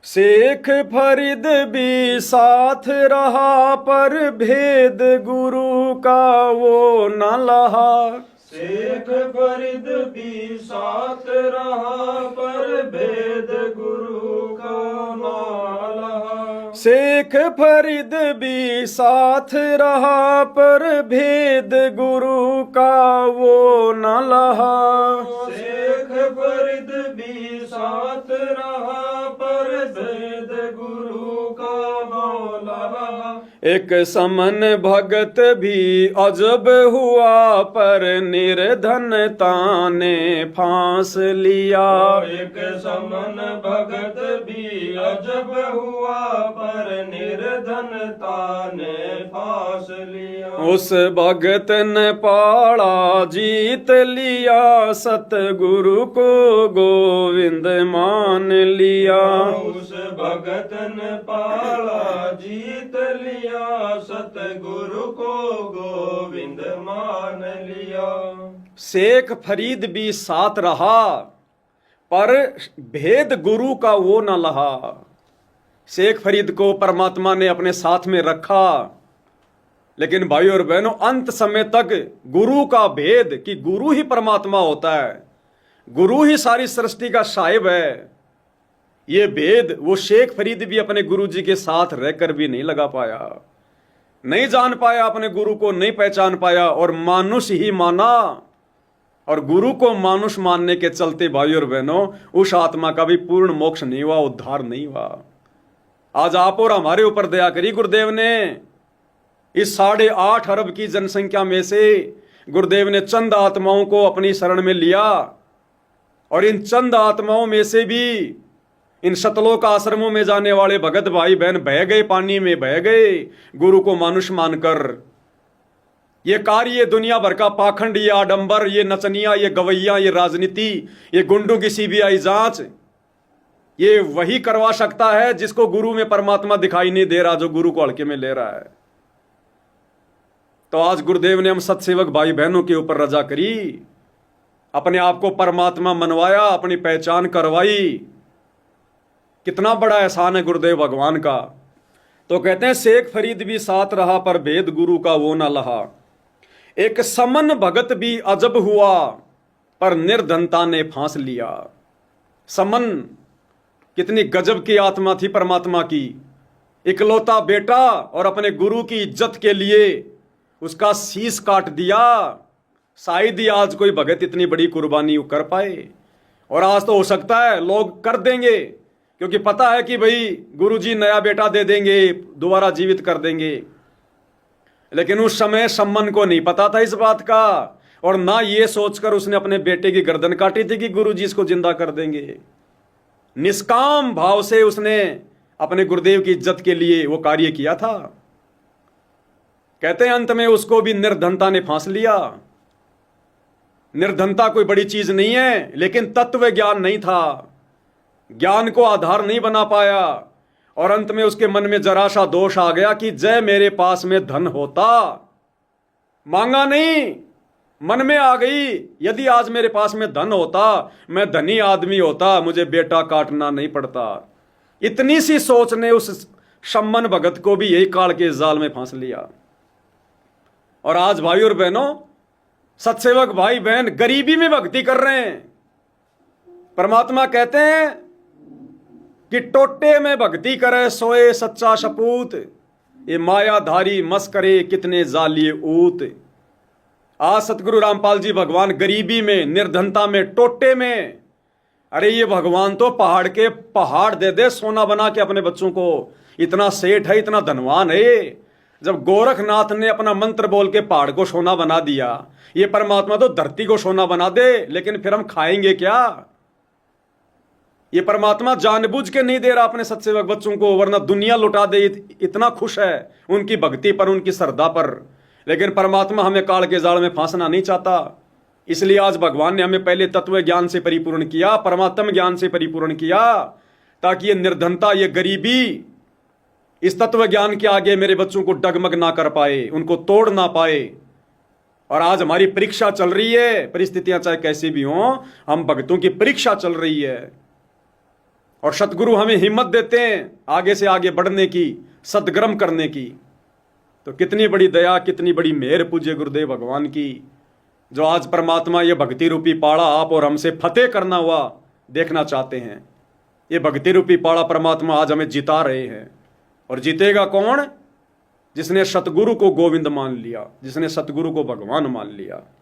शेख फरीद भी साथ रहा पर भेद गुरु का वो न लहा। शेख फरीद भी साथ रहा पर भेद गुरु का ना लहा। शेख फरीद भी साथ रहा पर भेद गुरु का वो न लहा। शेख फरीद भी साथ रहा पर भेद गुरु का ना लहा। एक समन भगत भी अजब हुआ पर निर्धनता ने फांस लिया। एक समन भगत भी अजब हुआ पर निर्धनता ने फांस लिया। उस भगत ने पाड़ा जीत लिया सतगुरु को गोविंद मान लिया। उस भगत ने पाला जीत लिया सतगुरु को गोविंद मान लिया। शेख फरीद भी साथ रहा पर भेद गुरु का वो न लहा। शेख फरीद को परमात्मा ने अपने साथ में रखा, लेकिन भाइयों और बहनों अंत समय तक गुरु का भेद कि गुरु ही परमात्मा होता है, गुरु ही सारी सृष्टि का साहिब है, ये भेद वो शेख फरीद भी अपने गुरु जी के साथ रहकर भी नहीं लगा पाया, नहीं जान पाया, अपने गुरु को नहीं पहचान पाया और मानुष ही माना। और गुरु को मानुष मानने के चलते भाइयों और बहनों उस आत्मा का भी पूर्ण मोक्ष नहीं हुआ, उद्धार नहीं हुआ। आज आप और हमारे ऊपर दया करी गुरुदेव ने। इस 8.5 अरब की जनसंख्या में से गुरुदेव ने चंद आत्माओं को अपनी शरण में लिया और इन चंद आत्माओं में से भी इन सतलोक आश्रमों में जाने वाले भगत भाई बहन बह गए, पानी में बह गए गुरु को मानुष मानकर। ये कार्य, ये दुनिया भर का पाखंड, ये आडंबर, ये नचनिया, ये गवैया, ये राजनीति, ये गुंडों की सीबीआई जांच, ये वही करवा सकता है जिसको गुरु में परमात्मा दिखाई नहीं दे रहा, जो गुरु को हल्के में ले रहा है। तो आज गुरुदेव ने हम सत्सेवक भाई बहनों के ऊपर रजा करी, अपने आप को परमात्मा मनवाया, अपनी पहचान करवाई। कितना बड़ा एहसान है गुरुदेव भगवान का। तो कहते हैं शेख फरीद भी साथ रहा पर भेद गुरु का वो न लहा। एक समन भगत भी अजब हुआ पर निर्धनता ने फांस लिया। समन कितनी गजब की आत्मा थी परमात्मा की, इकलौता बेटा और अपने गुरु की इज्जत के लिए उसका शीश काट दिया। शायद ही आज कोई भगत इतनी बड़ी कुर्बानी कर पाए, और आज तो हो सकता है लोग कर देंगे, क्योंकि पता है कि भाई गुरुजी नया बेटा दे देंगे, दोबारा जीवित कर देंगे। लेकिन उस समय सम्मन को नहीं पता था इस बात का, और ना ये सोचकर उसने अपने बेटे की गर्दन काटी थी कि गुरुजी इसको जिंदा कर देंगे। निष्काम भाव से उसने अपने गुरुदेव की इज्जत के लिए वो कार्य किया था। कहते हैं अंत में उसको भी निर्धनता ने फांस लिया। निर्धनता कोई बड़ी चीज नहीं है, लेकिन तत्व ज्ञान नहीं था, ज्ञान को आधार नहीं बना पाया, और अंत में उसके मन में जरा सा दोष आ गया कि जय मेरे पास में धन होता। मांगा नहीं, मन में आ गई, यदि आज मेरे पास में धन होता, मैं धनी आदमी होता, मुझे बेटा काटना नहीं पड़ता। इतनी सी सोच ने उस सम्मन भगत को भी यही काल के जाल में फांस लिया। और आज भाई और बहनों, सत्सेवक भाई बहन गरीबी में भक्ति कर रहे हैं। परमात्मा कहते हैं कि टोटे में भक्ति करे सोए सच्चा सपूत, ये मायाधारी मस्करे कितने जालिए ऊत। आज सतगुरु रामपाल जी भगवान गरीबी में, निर्धनता में, टोटे में, अरे ये भगवान तो पहाड़ के पहाड़ दे दे सोना बना के अपने बच्चों को। इतना सेठ है, इतना धनवान है। जब गोरखनाथ ने अपना मंत्र बोल के पहाड़ को सोना बना दिया, ये परमात्मा तो धरती को सोना बना दे, लेकिन फिर हम खाएंगे क्या? ये परमात्मा जानबूझ के नहीं दे रहा अपने सत्सेवक बच्चों को, वरना दुनिया लुटा दे। इतना खुश है उनकी भक्ति पर, उनकी श्रद्धा पर। लेकिन परमात्मा हमें काल के जाल में फांसना नहीं चाहता। इसलिए आज भगवान ने हमें पहले तत्व ज्ञान से परिपूर्ण किया, परमात्म ज्ञान से परिपूर्ण किया, ताकि ये निर्धनता, ये गरीबी इस तत्व ज्ञान के आगे मेरे बच्चों को डगमग ना कर पाए, उनको तोड़ ना पाए। और आज हमारी परीक्षा चल रही है, परिस्थितियां चाहे कैसी भी हों, हम भक्तों की परीक्षा चल रही है। और सतगुरु हमें हिम्मत देते हैं आगे से आगे बढ़ने की, सदगर्म करने की। तो कितनी बड़ी दया, कितनी बड़ी मेहर पूज्य गुरुदेव भगवान की, जो आज परमात्मा ये भक्ति रूपी पाड़ा आप और हमसे फतेह करना हुआ देखना चाहते हैं। ये भक्ति रूपी पाड़ा परमात्मा आज हमें जिता रहे हैं। और जीतेगा कौन? जिसने सतगुरु को गोविंद मान लिया, जिसने सतगुरु को भगवान मान लिया।